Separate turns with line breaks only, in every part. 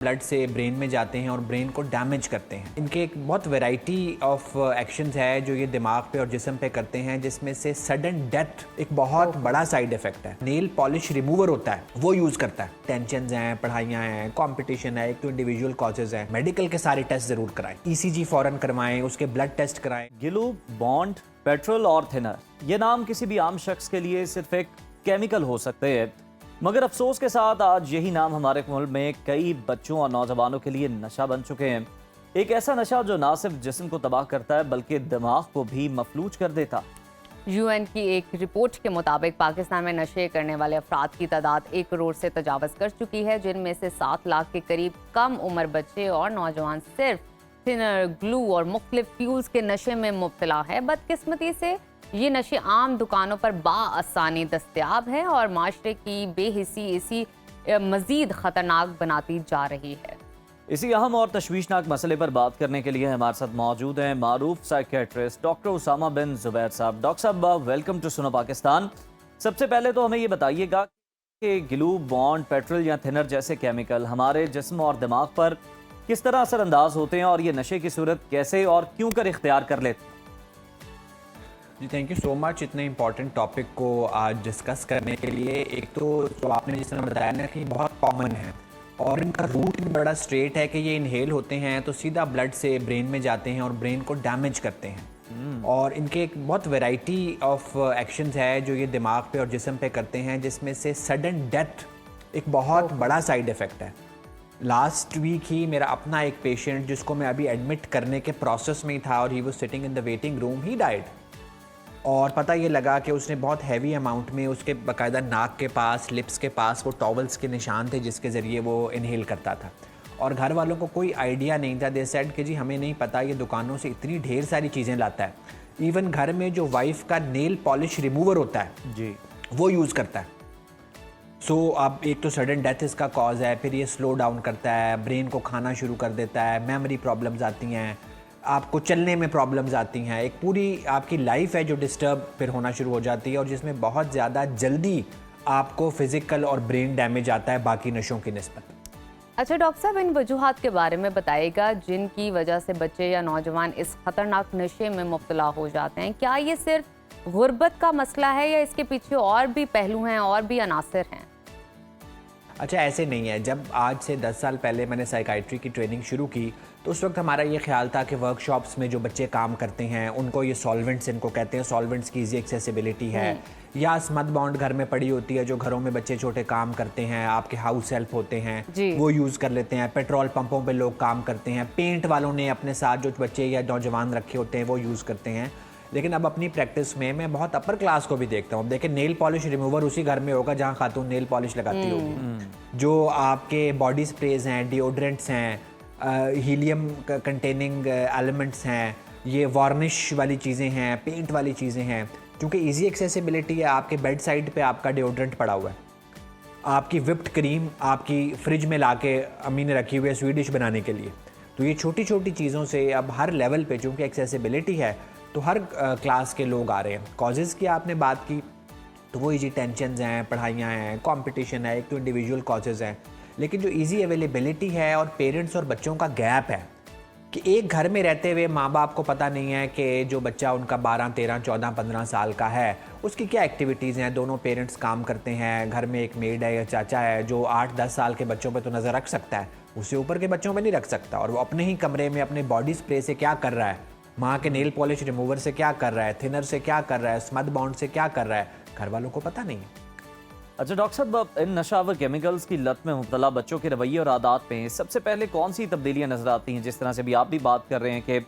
Blood से brain में जाते हैं और ब्रेन को डैमेज करते हैं। इनके एक बहुत वैरायटी ऑफ एक्शंस है जो ये दिमाग पे और जिस्म पे करते हैं, जिसमें से सडन डेथ एक बहुत बड़ा साइड इफेक्ट है। नेल पॉलिश रिमूवर होता है, वो यूज करता है। टेंशन हैं, पढ़ाइयाँ हैं, कंपटीशन है, एक तो इंडिविजुअल कॉजेज हैं। मेडिकल के सारे टेस्ट जरूर कराएं, ईसीजी फौरन करवाएं, उसके ब्लड टेस्ट कराएं।
ग्लू, बॉन्ड, पेट्रोल और थिनर, ये नाम किसी भी आम शख्स के लिए सिर्फ एक केमिकल हो सकते हैं, मगर अफसोस के साथ आज यही नाम हमारे मुल्क में कई बच्चों और नौजवानों के लिए नशा बन चुके हैं। एक ऐसा नशा जो ना सिर्फ जिस्म को तबाह करता है बल्कि दिमाग को भी मफलूज कर देता।
यूएन की एक रिपोर्ट के मुताबिक पाकिस्तान में नशे करने वाले अफराद की तादाद 1 करोड़ से तजावज़ कर चुकी है, जिनमें से 7 लाख के करीब कम उम्र बच्चे और नौजवान सिर्फ थिनर, ग्लू और मुख्तलिफ फ्यूल्स के नशे में मुब्तला है। बदकिस्मती से ये नशे आम दुकानों पर बाआसानी दस्तयाब है और माशरे की बेहिसी इसी मज़ीद ख़तरनाक बनाती जा रही है।
इसी अहम और तशवीशनाक मसले पर बात करने के लिए हमारे साथ मौजूद हैं मारूफ साइकियाट्रिस्ट डॉक्टर उसामा बिन जुबैर साहब। डॉक्टर साहब, वेलकम टू सुनो पाकिस्तान। सबसे पहले तो हमें ये बताइएगा कि ग्लू, बॉन्ड, पेट्रोल या थिनर जैसे केमिकल हमारे जिस्म और दिमाग पर किस तरह असरअंदाज होते हैं और ये नशे की सूरत कैसे और क्यों कर इख्तियार कर लेते हैं?
जी, थैंक यू सो मच इतने इम्पॉर्टेंट टॉपिक को आज डिस्कस करने के लिए। एक तो जो आपने जिस तरह बताया ना कि बहुत कॉमन है और इनका रूट भी बड़ा स्ट्रेट है कि ये इनहेल होते हैं तो सीधा ब्लड से ब्रेन में जाते हैं और ब्रेन को डैमेज करते हैं। और इनके एक बहुत वैरायटी ऑफ एक्शंस है जो ये दिमाग पे और जिस्म पे करते हैं, जिसमें से सडन डेथ एक बहुत बड़ा साइड इफ़ेक्ट है। लास्ट वीक ही मेरा अपना एक पेशेंट जिसको मैं अभी एडमिट करने के प्रोसेस में ही था और he was sitting in the waiting room, he died. और पता ये लगा कि उसने बहुत हैवी अमाउंट में उसके बाकायदा नाक के पास, लिप्स के पास वो टॉवल्स के निशान थे जिसके ज़रिए वो इनहेल करता था। और घर वालों को कोई आइडिया नहीं था। दे सेड कि जी हमें नहीं पता, ये दुकानों से इतनी ढेर सारी चीज़ें लाता है। इवन घर में जो वाइफ का नेल पॉलिश रिमूवर होता है
जी,
वो यूज़ करता है। सो अब एक तो सडन डेथ इसका कॉज है, फिर ये स्लो डाउन करता है, ब्रेन को खाना शुरू कर देता है, मेमोरी प्रॉब्लम्स आती हैं, आपको चलने में प्रॉब्लम्स आती हैं, एक पूरी आपकी लाइफ है जो डिस्टर्ब फिर होना शुरू हो जाती है और जिसमें बहुत ज़्यादा जल्दी आपको फिज़िकल और ब्रेन डैमेज आता है बाकी नशों की निस्बत।
अच्छा डॉक्टर साहब, इन वजूहात के बारे में बताइएगा जिनकी वजह से बच्चे या नौजवान इस खतरनाक नशे में मुब्तला हो जाते हैं। क्या ये सिर्फ गुर्बत का मसला है या इसके पीछे और भी पहलू हैं और भी अनासर हैं?
अच्छा, ऐसे नहीं है। जब आज से 10 साल पहले मैंने साइकाइट्री की ट्रेनिंग शुरू की तो उस वक्त हमारा ये ख्याल था कि वर्कशॉप्स में जो बच्चे काम करते हैं उनको ये सॉल्वेंट्स, इनको कहते हैं सॉल्वेंट्स की ईजी एक्सेसिबिलिटी है, या स्मद बॉन्ड घर में पड़ी होती है जो घरों में बच्चे छोटे काम करते हैं, आपके हाउस हेल्प होते हैं वो यूज़ कर लेते हैं। पेट्रोल पंपों पे लोग काम करते हैं, पेंट वालों ने अपने साथ जो बच्चे या नौजवान रखे होते हैं वो यूज़ करते हैं। लेकिन अब अपनी प्रैक्टिस में मैं बहुत अपर क्लास को भी देखता हूँ। देखिए, नेल पॉलिश रिमूवर उसी घर में होगा जहाँ खातून नेल पॉलिश लगाती होगी। जो आपके बॉडी स्प्रेज हैं, डिओड्रेंट्स हैं, हीलियम कंटेनिंग एलिमेंट्स हैं, ये वार्निश वाली चीज़ें हैं, पेंट वाली चीज़ें हैं। क्योंकि इजी एक्सेसिबिलिटी है, आपके बेड साइड पे आपका डिओड्रेंट पड़ा हुआ है, आपकी विप्ड क्रीम आपकी फ्रिज में लाके अम्मी ने रखी हुई है स्वीडिश बनाने के लिए। तो ये छोटी छोटी चीज़ों से अब हर लेवल पे चूँकि एक्सेसिबिलिटी है तो हर क्लास के लोग आ रहे हैं। कॉजेज़ की आपने बात की तो वो इजी टेंशन्स हैं, पढ़ाइयाँ हैं, कंपटीशन है, एक तो इंडिविजुअल कॉजेज़ हैं। लेकिन जो इजी अवेलेबिलिटी है और पेरेंट्स और बच्चों का गैप है कि एक घर में रहते हुए माँ बाप को पता नहीं है कि जो बच्चा उनका 12, 13, 14, 15 साल का है उसकी क्या एक्टिविटीज़ हैं। दोनों पेरेंट्स काम करते हैं, घर में एक मेड है या चाचा है जो 8-10 साल के बच्चों पे तो नज़र रख सकता है, उससे ऊपर के बच्चों पे नहीं रख सकता। और वो अपने ही कमरे में अपने बॉडी स्प्रे से क्या कर रहा है, माँ के नेल पॉलिश रिमूवर से क्या कर रहा है, थिनर से क्या कर रहा है, स्मद बॉन्ड से क्या कर रहा है, घर वालों को पता नहीं है।
अच्छा डॉक्टर साहब, इन नशावर केमिकल्स की लत में मुब्तला बच्चों के रवैये और आदात में सबसे पहले कौन सी तब्दीलियाँ नज़र आती हैं? जिस तरह से भी आप भी बात कर रहे हैं कि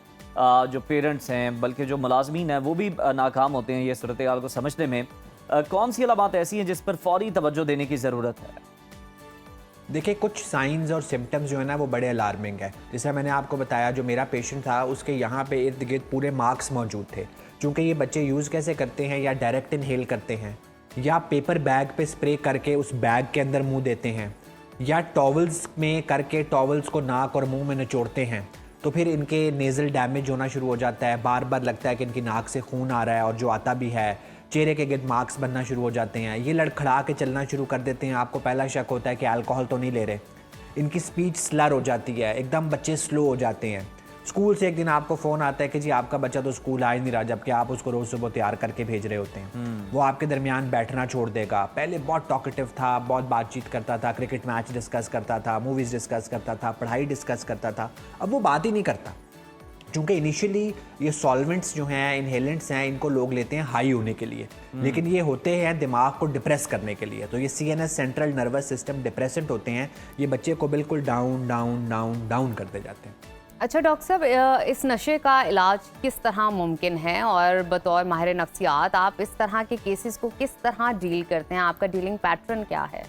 जो पेरेंट्स हैं बल्कि जो मुलाजमीन हैं वो भी नाकाम होते हैं ये सूरत हाल को समझने में। कौन सी अलामात ऐसी हैं जिस पर फौरी तवज्जो देने की ज़रूरत है?
देखिए, कुछ साइंस और सिम्टम्स जो है ना वो बड़े अलार्मिंग है। जैसे मैंने आपको बताया, जो मेरा पेशेंट था उसके यहाँ पे इर्द गिर्द पूरे मार्क्स मौजूद थे। चूँकि ये बच्चे यूज़ कैसे करते हैं, या डायरेक्ट इनहेल करते हैं, या पेपर बैग पे स्प्रे करके उस बैग के अंदर मुंह देते हैं, या टॉवल्स में करके टॉवल्स को नाक और मुंह में निचोड़ते हैं, तो फिर इनके नेज़ल डैमेज होना शुरू हो जाता है। बार बार लगता है कि इनकी नाक से खून आ रहा है और जो आता भी है, चेहरे के गिर्द मार्क्स बनना शुरू हो जाते हैं। ये लड़खड़ा के चलना शुरू कर देते हैं। आपको पहला शक होता है कि अल्कोहल तो नहीं ले रहे, इनकी स्पीच स्लर हो जाती है, एकदम बच्चे स्लो हो जाते हैं। स्कूल से एक दिन आपको फ़ोन आता है कि जी आपका बच्चा तो स्कूल आ ही नहीं रहा, जबकि आप उसको रोज़ सुबह तैयार करके भेज रहे होते हैं। वो आपके दरमियान बैठना छोड़ देगा। पहले बहुत टॉकेटिव था, बहुत बातचीत करता था, क्रिकेट मैच डिस्कस करता था, मूवीज़ डिस्कस करता था, पढ़ाई डिस्कस करता था। अब वो बात ही नहीं करता, क्योंकि इनिशियली ये सॉल्वेंट्स जो हैं, इनहेलेंट्स हैं, इनको लोग लेते हैं हाई होने के लिए, लेकिन ये होते हैं दिमाग को डिप्रेस करने के लिए। तो ये CNS central nervous system depressant होते हैं, ये बच्चे को बिल्कुल डाउन डाउन डाउन डाउन करते जाते हैं।
अच्छा डॉक्टर साहब, इस नशे का इलाज किस तरह मुमकिन है, और बतौर माहिर नफ्सियात आप इस तरह के केसेस को किस तरह डील करते हैं? आपका डीलिंग पैटर्न क्या है?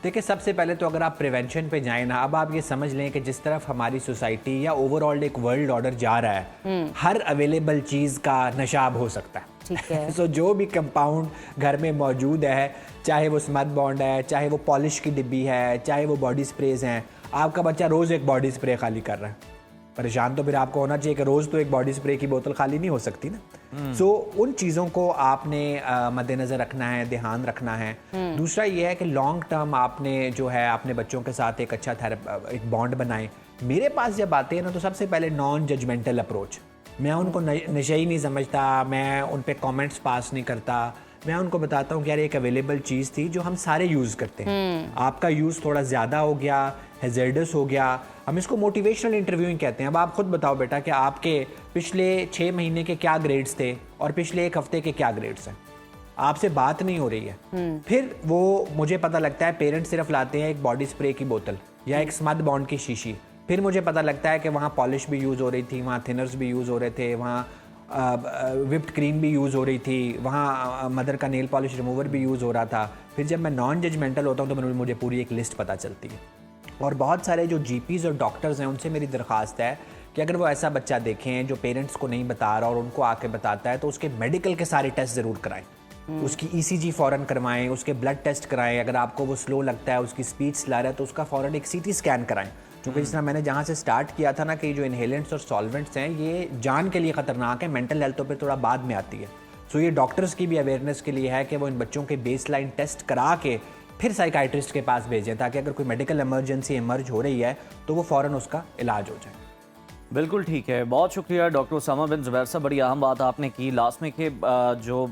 देखिए, सबसे पहले तो अगर आप प्रिवेंशन पे जाएं ना, अब आप ये समझ लें कि जिस तरफ हमारी सोसाइटी या ओवरऑल एक वर्ल्ड ऑर्डर जा रहा है, हर अवेलेबल चीज़ का नशा अब हो सकता है।
ठीक है।
सो जो भी कंपाउंड घर में मौजूद है, चाहे वो स्मथ बॉन्ड है, चाहे वो पॉलिश की डिब्बी है, चाहे वो बॉडी स्प्रेज हैं, आपका बच्चा रोज़ एक बॉडी स्प्रे खाली कर रहा है। परेशान तो फिर आपको होना चाहिए कि रोज़ तो एक बॉडी स्प्रे की बोतल खाली नहीं हो सकती ना। सो उन चीज़ों को आपने मद्देनज़र रखना है, ध्यान रखना है। दूसरा ये है कि लॉन्ग टर्म आपने जो है अपने बच्चों के साथ एक अच्छा एक बॉन्ड बनाएं। मेरे पास जब आते हैं ना, तो सबसे पहले नॉन जजमेंटल अप्रोच। मैं उनको नशे ही नहीं समझता, मैं उन पर कॉमेंट्स पास नहीं करता। मैं उनको बताता हूँ कि यार एक अवेलेबल चीज़ थी जो हम सारे यूज़ करते हैं, आपका यूज़ थोड़ा ज़्यादा हो गया, हैज़र्डस हो गया। हम इसको मोटिवेशनल इंटरव्यूइंग कहते हैं। अब आप खुद बताओ बेटा कि आपके पिछले 6 महीने के क्या ग्रेड्स थे और पिछले 1 हफ्ते के क्या ग्रेड्स हैं। आपसे बात नहीं हो रही है। फिर वो मुझे पता लगता है, पेरेंट्स सिर्फ लाते हैं एक बॉडी स्प्रे की बोतल या एक स्मथ बॉन्ड की शीशी। फिर मुझे पता लगता है कि वहाँ पॉलिश भी यूज़ हो रही थी, वहाँ थिनर्स भी यूज़ हो रहे थे, वहाँ विप्ड क्रीम भी यूज़ हो रही थी, वहाँ मदर का नेल पॉलिश रिमूवर भी यूज़ हो रहा था। फिर जब मैं नॉन जजमेंटल होता हूँ तो मुझे पूरी एक लिस्ट पता चलती है। और बहुत सारे जो GPs और डॉक्टर्स हैं, उनसे मेरी दरख्वास्त है कि अगर वो ऐसा बच्चा देखें जो पेरेंट्स को नहीं बता रहा और उनको आके बताता है, तो उसके मेडिकल के सारे टेस्ट ज़रूर कराएं। उसकी ECG फ़ौरन करवाएं, उसके ब्लड टेस्ट कराएं। अगर आपको वो स्लो लगता है, उसकी स्पीच स्लर है, तो उसका फ़ौरन एक CT स्कैन कराएं। क्योंकि जिस तरह मैंने जहाँ से स्टार्ट किया था ना, कि जो इनहेलेंट्स और सॉल्वेंट्स हैं, ये जान के लिए ख़तरनाक है, मेंटल हेल्थ तो फिर थोड़ा बाद में आती है। सो ये डॉक्टर्स की भी अवेयरनेस के लिए है कि वो इन बच्चों के बेसलाइन टेस्ट करा के फिर साइकाइट्रिस्ट के पास भेजें, ताकि अगर कोई मेडिकल इमरजेंसी इमर्ज हो रही है तो वो फ़ौरन उसका इलाज हो जाए।
बिल्कुल ठीक है, बहुत शुक्रिया डॉक्टर उसामा बिन ज़ुबैर साहब। बड़ी अहम बात आपने की लास्ट में कि जो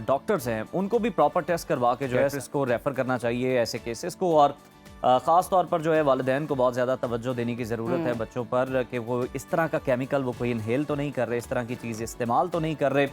डॉक्टर्स हैं उनको भी प्रॉपर टेस्ट करवा के जो है इसको रेफ़र करना चाहिए ऐसे केसेस को। और ख़ास तौर पर जो है वालिदैन को बहुत ज़्यादा तवज्जो देने की ज़रूरत है बच्चों पर, कि वो इस तरह का केमिकल वो कोई इनहेल तो नहीं कर रहे, इस तरह की चीज़ इस्तेमाल तो नहीं कर रहे।